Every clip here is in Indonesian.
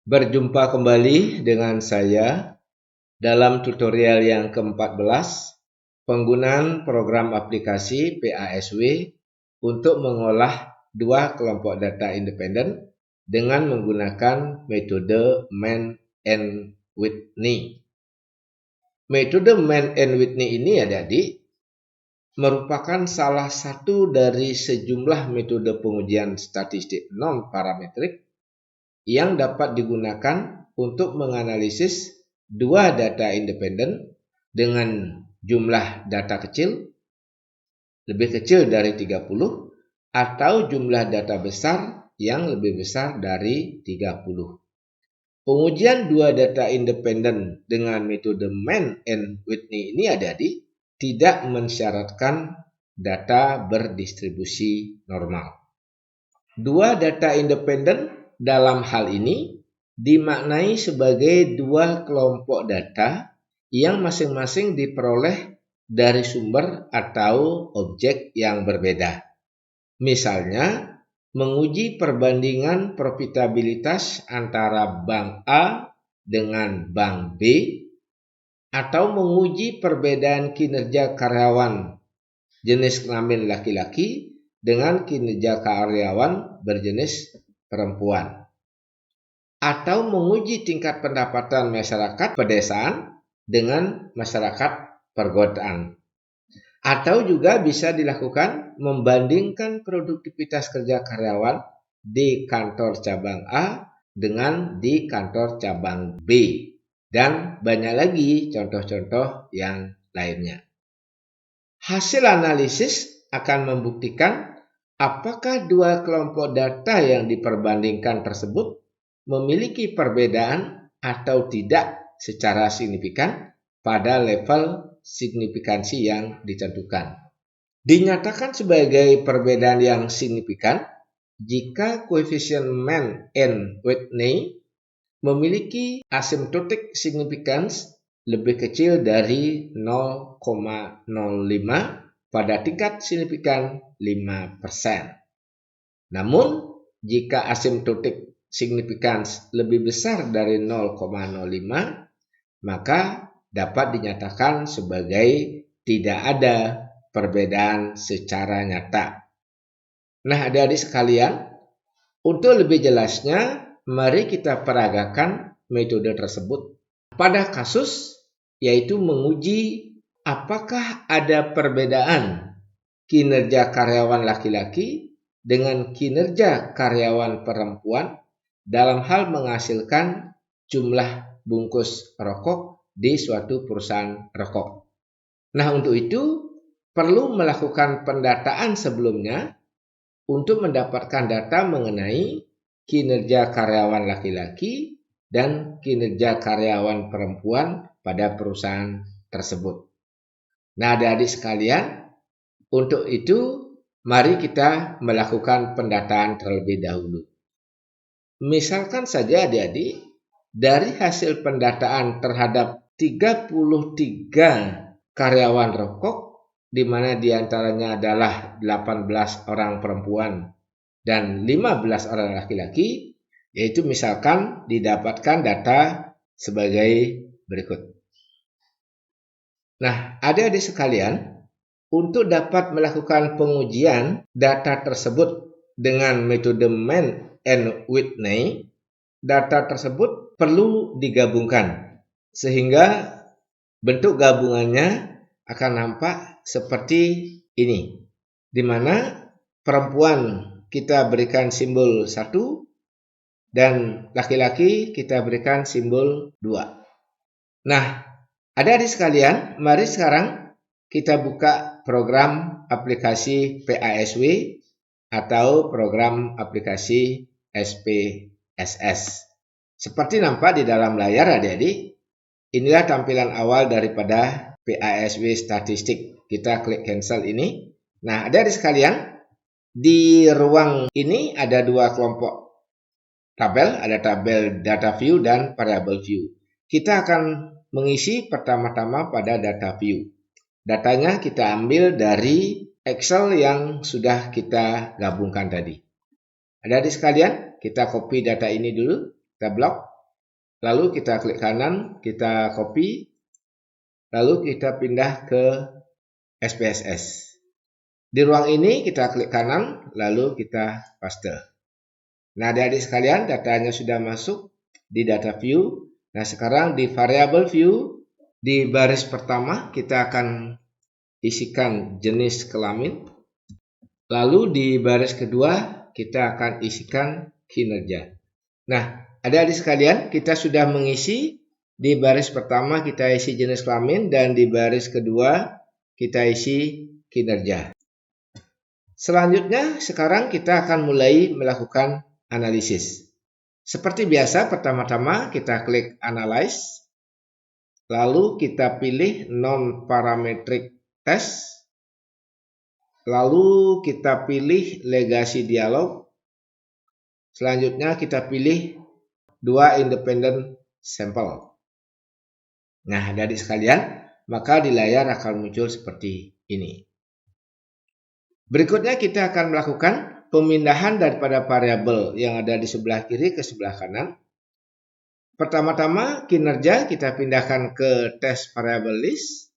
Berjumpa kembali dengan saya dalam tutorial yang ke-14, penggunaan program aplikasi PASW untuk mengolah dua kelompok data independen dengan menggunakan metode Mann and Whitney. Metode Mann and Whitney ini adik-adik merupakan salah satu dari sejumlah metode pengujian statistik non-parametrik yang dapat digunakan untuk menganalisis dua data independen dengan jumlah data kecil, lebih kecil dari 30, atau jumlah data besar yang lebih besar dari 30. Pengujian dua data independen dengan metode Mann and Whitney ini adik-adik tidak mensyaratkan data berdistribusi normal. Dua data independen dalam hal ini dimaknai sebagai dua kelompok data yang masing-masing diperoleh dari sumber atau objek yang berbeda. Misalnya, menguji perbandingan profitabilitas antara bank A dengan bank B, atau menguji perbedaan kinerja karyawan jenis kelamin laki-laki dengan kinerja karyawan berjenis perempuan, atau menguji tingkat pendapatan masyarakat pedesaan dengan masyarakat perkotaan. Atau juga bisa dilakukan membandingkan produktivitas kerja karyawan di kantor cabang A dengan di kantor cabang B, dan banyak lagi contoh-contoh yang lainnya. Hasil analisis akan membuktikan apakah dua kelompok data yang diperbandingkan tersebut memiliki perbedaan atau tidak secara signifikan pada level signifikansi yang ditentukan. Dinyatakan sebagai perbedaan yang signifikan jika koefisien Mann and Whitney memiliki asymptotic significance lebih kecil dari 0,05 pada tingkat signifikan 5%. Namun, jika asymptotic significance lebih besar dari 0,05, maka dapat dinyatakan sebagai tidak ada perbedaan secara nyata. Nah, adik-adik sekalian, untuk lebih jelasnya, mari kita peragakan metode tersebut pada kasus yaitu menguji apakah ada perbedaan kinerja karyawan laki-laki dengan kinerja karyawan perempuan dalam hal menghasilkan jumlah bungkus rokok di suatu perusahaan rokok. Nah, untuk itu perlu melakukan pendataan sebelumnya untuk mendapatkan data mengenai kinerja karyawan laki-laki dan kinerja karyawan perempuan pada perusahaan tersebut. Nah, adik-adik sekalian, untuk itu mari kita melakukan pendataan terlebih dahulu. Misalkan saja adik-adik, dari hasil pendataan terhadap 33 karyawan rokok, di mana diantaranya adalah 18 orang perempuan dan 15 orang laki-laki, yaitu misalkan didapatkan data sebagai berikut. Nah, adik-adik sekalian, untuk dapat melakukan pengujian data tersebut dengan metode Mann and Whitney, data tersebut perlu digabungkan sehingga bentuk gabungannya akan nampak seperti ini, di mana perempuan kita berikan simbol 1 dan laki-laki kita berikan simbol 2. Nah, adik-adik sekalian, mari sekarang kita buka program aplikasi PASW atau program aplikasi SPSS. Seperti nampak di dalam layar adik-adik, inilah tampilan awal daripada PASW statistik. Kita klik cancel ini. Nah, adik-adik sekalian, di ruang ini ada dua kelompok tabel, ada tabel data view dan variable view. Kita akan mengisi pertama-tama pada data view. Datanya kita ambil dari Excel yang sudah kita gabungkan tadi. Adik-adik sekalian, kita copy data ini dulu, kita blok. Lalu kita klik kanan, kita copy, lalu kita pindah ke SPSS. Di ruang ini kita klik kanan, lalu kita paste. Nah, adik-adik sekalian, datanya sudah masuk di data view. Nah, sekarang di variable view, di baris pertama kita akan isikan jenis kelamin. Lalu di baris kedua kita akan isikan kinerja. Nah, adik-adik sekalian, kita sudah mengisi di baris pertama kita isi jenis kelamin dan di baris kedua kita isi kinerja. Selanjutnya, sekarang kita akan mulai melakukan analisis. Seperti biasa, pertama-tama kita klik Analyze, lalu kita pilih Non-Parametric Test, lalu kita pilih Legacy Dialog, selanjutnya kita pilih 2 Independent Sample. Nah, adik-adik sekalian, maka di layar akan muncul seperti ini. Berikutnya kita akan melakukan pemindahan daripada variabel yang ada di sebelah kiri ke sebelah kanan. Pertama-tama kinerja kita pindahkan ke test variable list.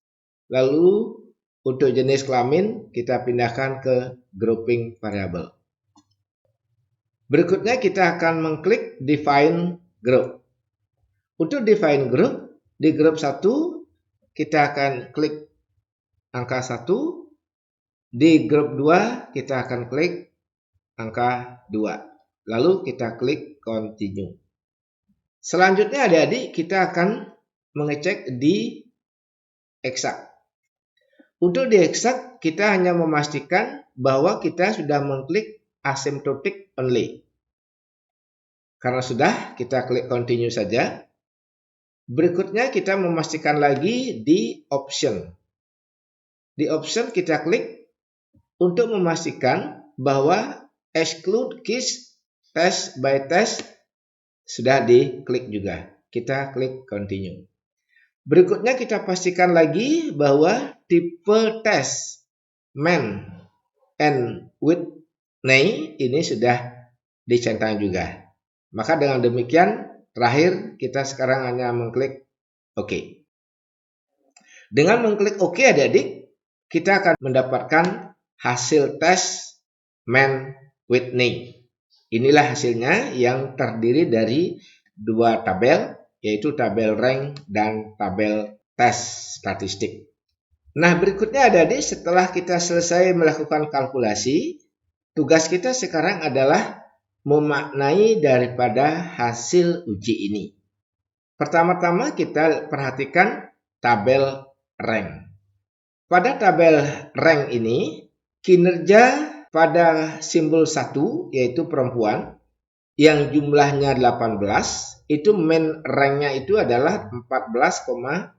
Lalu untuk jenis kelamin kita pindahkan ke grouping variable. Berikutnya kita akan mengklik define group. Untuk define group, di grup 1 kita akan klik angka 1. Di grup 2 kita akan klik angka 2. Lalu kita klik continue. Selanjutnya adik-adik kita akan mengecek di exact. Untuk di exact kita hanya memastikan bahwa kita sudah mengklik asymptotic only. Karena sudah, kita klik continue saja. Berikutnya kita memastikan lagi di option. Di option kita klik untuk memastikan bahwa exclude keys test by test sudah diklik juga. Kita klik continue. Berikutnya kita pastikan lagi bahwa tipe tes main and Whitney ini sudah dicentang juga. Maka dengan demikian terakhir kita sekarang hanya mengklik OK. Dengan mengklik OK adik-adik, kita akan mendapatkan hasil tes main Whitney. Inilah hasilnya yang terdiri dari 2 tabel, yaitu tabel rank dan tabel tes statistik. Nah, berikutnya adik-adik, setelah kita selesai melakukan kalkulasi, tugas kita sekarang adalah memaknai daripada hasil uji ini. Pertama-tama kita perhatikan tabel rank. Pada tabel rank ini, kinerja pada simbol 1 yaitu perempuan yang jumlahnya 18 itu main ranknya itu adalah 14,94.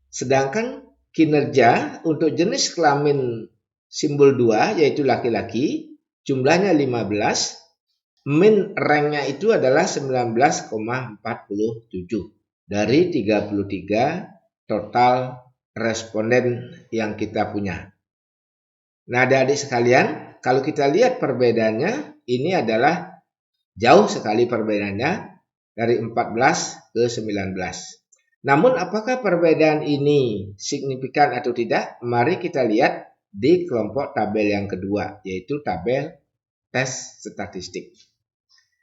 Sedangkan kinerja untuk jenis kelamin simbol 2 yaitu laki-laki jumlahnya 15, main ranknya itu adalah 19,47 dari 33 total responden yang kita punya. Nah, adik-adik sekalian, kalau kita lihat perbedaannya, ini adalah jauh sekali perbedaannya dari 14 ke 19. Namun, apakah perbedaan ini signifikan atau tidak? Mari kita lihat di kelompok tabel yang kedua, yaitu tabel tes statistik.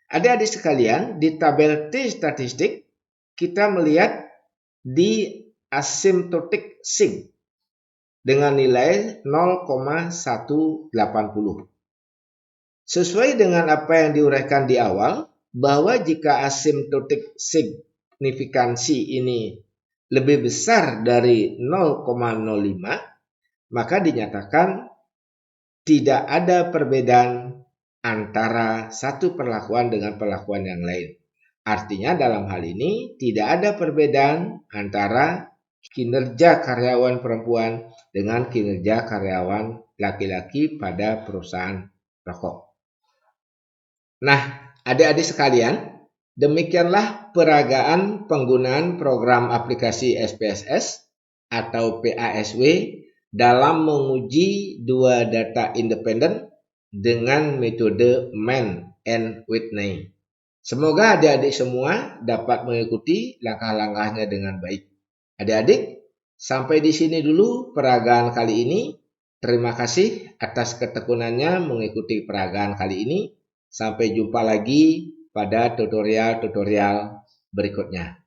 Adik-adik sekalian, di tabel tes statistik, kita melihat di asymptotic sig dengan nilai 0,180. Sesuai dengan apa yang diuraikan di awal, bahwa jika asymptotic signifikansi ini lebih besar dari 0,05, maka dinyatakan tidak ada perbedaan antara satu perlakuan dengan perlakuan yang lain. Artinya dalam hal ini tidak ada perbedaan antara kinerja karyawan perempuan dengan kinerja karyawan laki-laki pada perusahaan rokok. Nah, adik-adik sekalian, demikianlah peragaan penggunaan program aplikasi SPSS atau PASW dalam menguji 2 data independen dengan metode Mann and Whitney. Semoga adik-adik semua dapat mengikuti langkah-langkahnya dengan baik. Adik-adik, sampai di sini dulu peragaan kali ini. Terima kasih atas ketekunannya mengikuti peragaan kali ini. Sampai jumpa lagi pada tutorial-tutorial berikutnya.